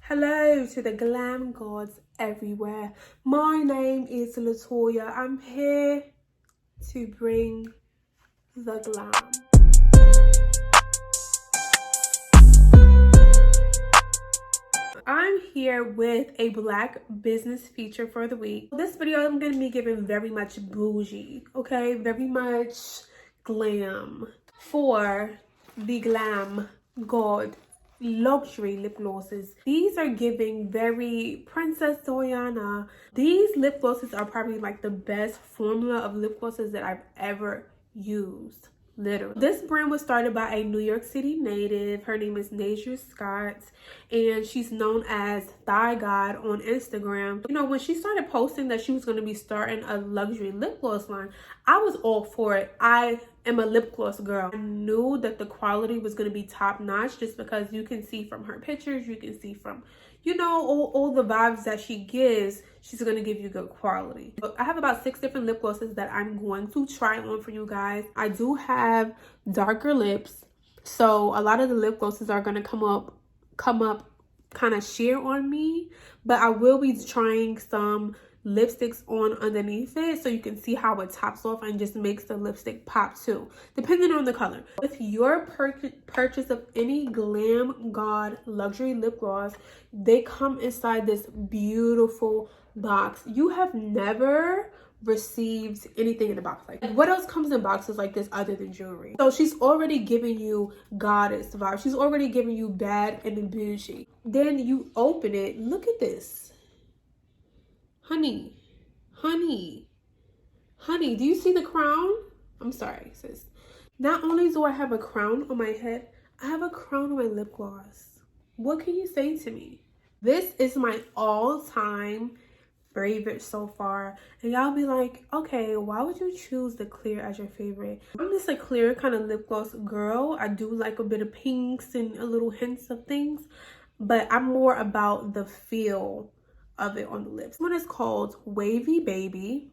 Hello to the glam gods everywhere. My name is Latoya. I'm here to bring the glam. I'm here with a black business feature for the week. This video I'm going to be giving very much bougie, okay? Very much glam for the glam god luxury lip glosses. These are giving very Princess Diana. These lip glosses are probably like the best formula of lip glosses that I've ever used. Literally. This brand was started by a New York City native. Her name is Nasia Scott, and she's known as Thigh God on Instagram. You know, when she started posting that she was going to be starting a luxury lip gloss line, I was all for it. I am a lip gloss girl. I knew that the quality was going to be top notch just because you can see from her pictures, you can see from, you know, all the vibes that she gives, she's going to give you good quality. I have about 6 different lip glosses that I'm going to try on for you guys. I do have darker lips, so a lot of the lip glosses are going to come up kind of sheer on me, but I will be trying some lipsticks on underneath it so you can see how it tops off and just makes the lipstick pop too, depending on the color. With your purchase of any Glam God luxury lip gloss, they come inside this beautiful box. You have never received anything in a box like that. What else comes in boxes like this other than jewelry? So she's already giving you goddess vibe. She's already giving you bad and bougie. Then you open it. Look at this. Honey, do you see the crown? I'm sorry, sis. Not only do I have a crown on my head, I have a crown on my lip gloss. What can you say to me? This is my all-time favorite so far. And y'all be like, okay, why would you choose the clear as your favorite? I'm just a clear kind of lip gloss girl. I do like a bit of pinks and a little hints of things, but I'm more about the feel of it on the lips. This one is called Wavy Baby,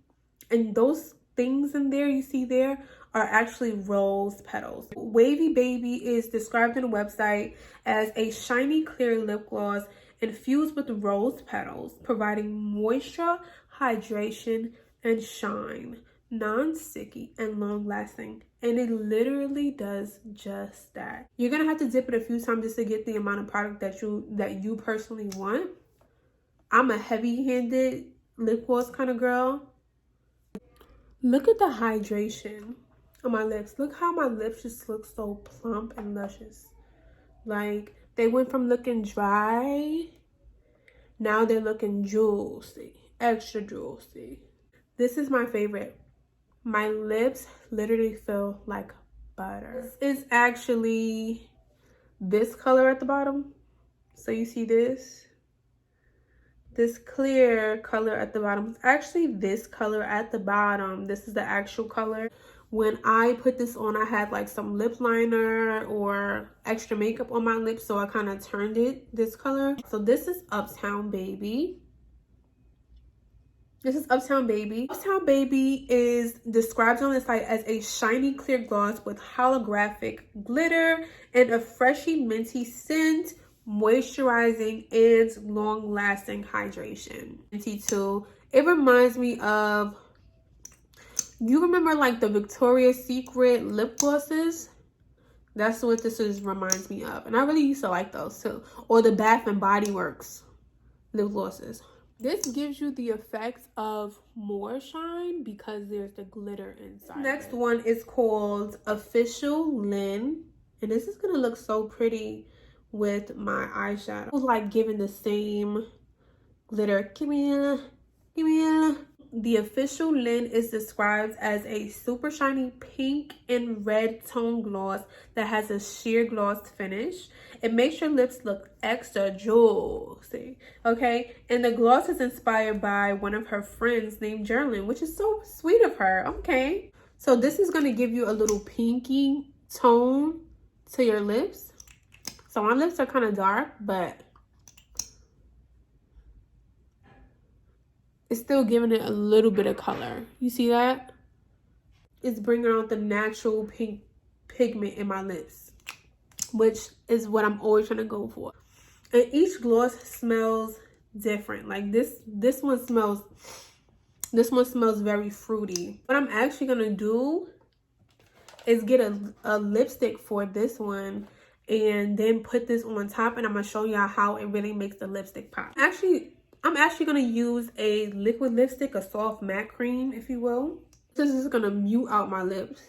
and those things in there you see there are actually rose petals. Wavy Baby is described on the website as a shiny clear lip gloss infused with rose petals, providing moisture, hydration, and shine, non-sticky and long-lasting. And it literally does just that. You're gonna have to dip it a few times just to get the amount of product that you personally want. I'm a heavy-handed lip gloss kind of girl. Look at the hydration on my lips. Look how my lips just look so plump and luscious. Like, they went from looking dry, now they're looking juicy, extra juicy. This is my favorite. My lips literally feel like butter. This is actually this color at the bottom. So you see this clear color at the bottom is actually this color at the bottom. This is the actual color. When I put this on, I had like some lip liner or extra makeup on my lips, so I kind of turned it this color. So this is Uptown Baby. This is Uptown Baby. Uptown Baby is described on the site as a shiny clear gloss with holographic glitter and a freshy minty scent, moisturizing and long-lasting hydration. Minty too. It reminds me of, you remember like the Victoria's Secret lip glosses? That's what this reminds me of. And I really used to like those too. Or the Bath and Body Works lip glosses. This gives you the effects of more shine because there's the glitter inside. Next one is called Official Lynn. And this is going to look so pretty with my eyeshadow. It was like giving the same glitter. Give me. The Official Lynn is described as a super shiny pink and red tone gloss that has a sheer gloss finish. It makes your lips look extra juicy, okay? And the gloss is inspired by one of her friends named Jerlyn, which is so sweet of her, okay? So this is going to give you a little pinky tone to your lips. So my lips are kind of dark, but it's still giving it a little bit of color. You see that? It's bringing out the natural pink pigment in my lips, which is what I'm always trying to go for. And each gloss smells different. Like this one smells very fruity. What I'm actually gonna do is get a lipstick for this one and then put this on top, and I'm gonna show y'all how it really makes the lipstick pop. I'm actually gonna use a liquid lipstick, a soft matte cream, if you will. This is gonna mute out my lips.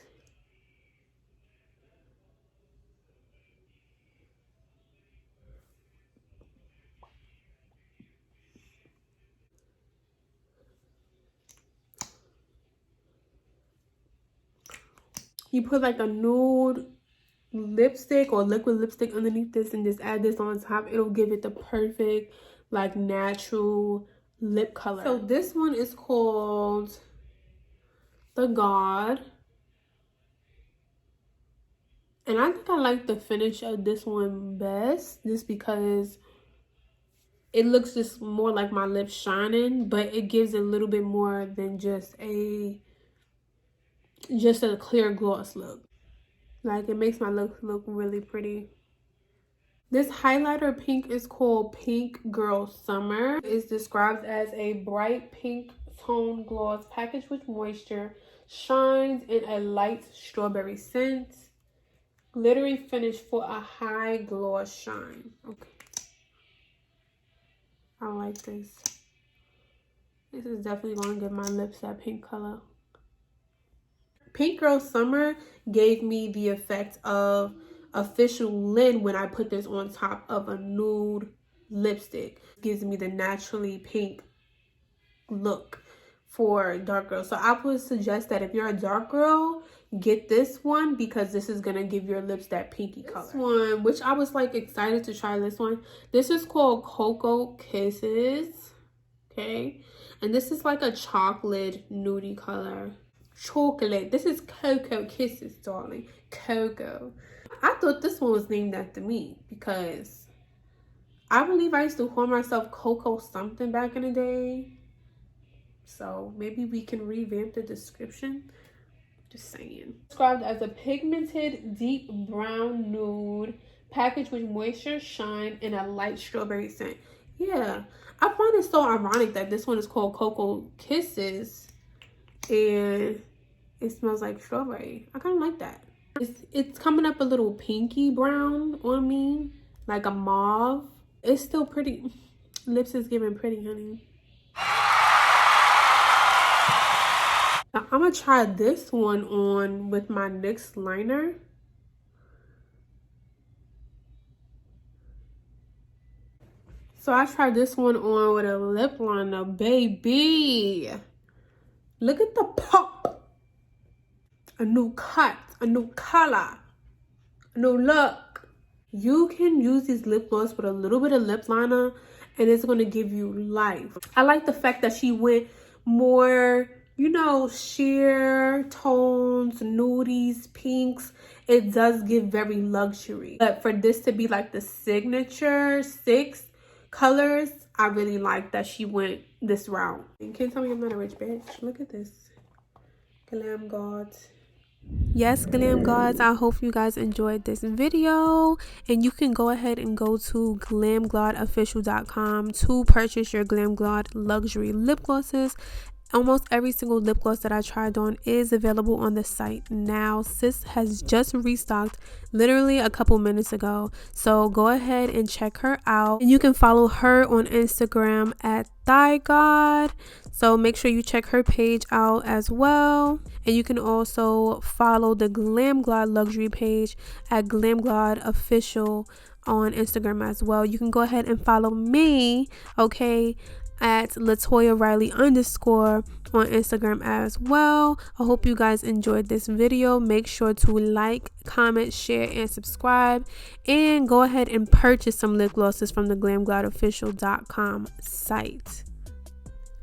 You put like a nude lipstick or liquid lipstick underneath this and just add this on top. It'll give it the perfect, like, natural lip color. So this one is called The God. And I think I like the finish of this one best, just because it looks just more like my lips shining, but it gives a little bit more than just a clear gloss look. Like, it makes my lips look really pretty. This highlighter pink is called Pink Girl Summer. It's described as a bright pink tone gloss packaged with moisture, shines in a light strawberry scent, glittery finish for a high gloss shine. Okay, I like this. This is definitely going to give my lips that pink color. Pink Girl Summer gave me the effect of Official Lynn when I put this on top of a nude lipstick. It gives me the naturally pink look for dark girls. So I would suggest that if you're a dark girl, get this one, because this is gonna give your lips that pinky color. This one, which I was like excited to try this one. This is called Cocoa Kisses. Okay, and this is like a chocolate nudie color. Chocolate. This is Cocoa Kisses, darling. Cocoa. I thought this one was named after me, because I believe I used to call myself Coco something back in the day. So maybe we can revamp the description. Just saying. Described as a pigmented deep brown nude, packaged with moisture, shine, and a light strawberry scent. Yeah, I find it so ironic that this one is called Cocoa Kisses and it smells like strawberry. I kind of like that. It's coming up a little pinky brown on me, like a mauve. It's still pretty. Lips is giving pretty, honey. Now, I'm gonna try this one on with my NYX liner. So I tried this one on with a lip liner, baby. Look at the pop. A new cut, a new color, a new look. You can use these lip gloss with a little bit of lip liner and it's going to give you life. I like the fact that she went more, you know, sheer tones, nudies, pinks. It does give very luxury. But for this to be like the signature 6 colors, I really like that she went this route. You can't tell me I'm not a rich bitch. Look at this. Glam Gods. Yes, Glam Gods, I hope you guys enjoyed this video, and you can go ahead and go to GLAMGAWDOFFICIAL.com to purchase your GLAMGAWD luxury lip glosses. Almost every single lip gloss that I tried on is available on the site now. Sis has just restocked literally a couple minutes ago, so go ahead and check her out. And you can follow her on Instagram at ThighGod, so make sure you check her page out as well. And you can also follow the GLAMGAWD luxury page at GLAMGAWDOFFICIAL on Instagram as well. You can go ahead and follow me, okay, at Latoya Riley _ on Instagram as well. I hope you guys enjoyed this video. Make sure to like, comment, share, and subscribe, and go ahead and purchase some lip glosses from the GLAMGAWDOFFICIAL.com site.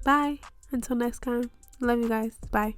Bye until next time. Love you guys. Bye.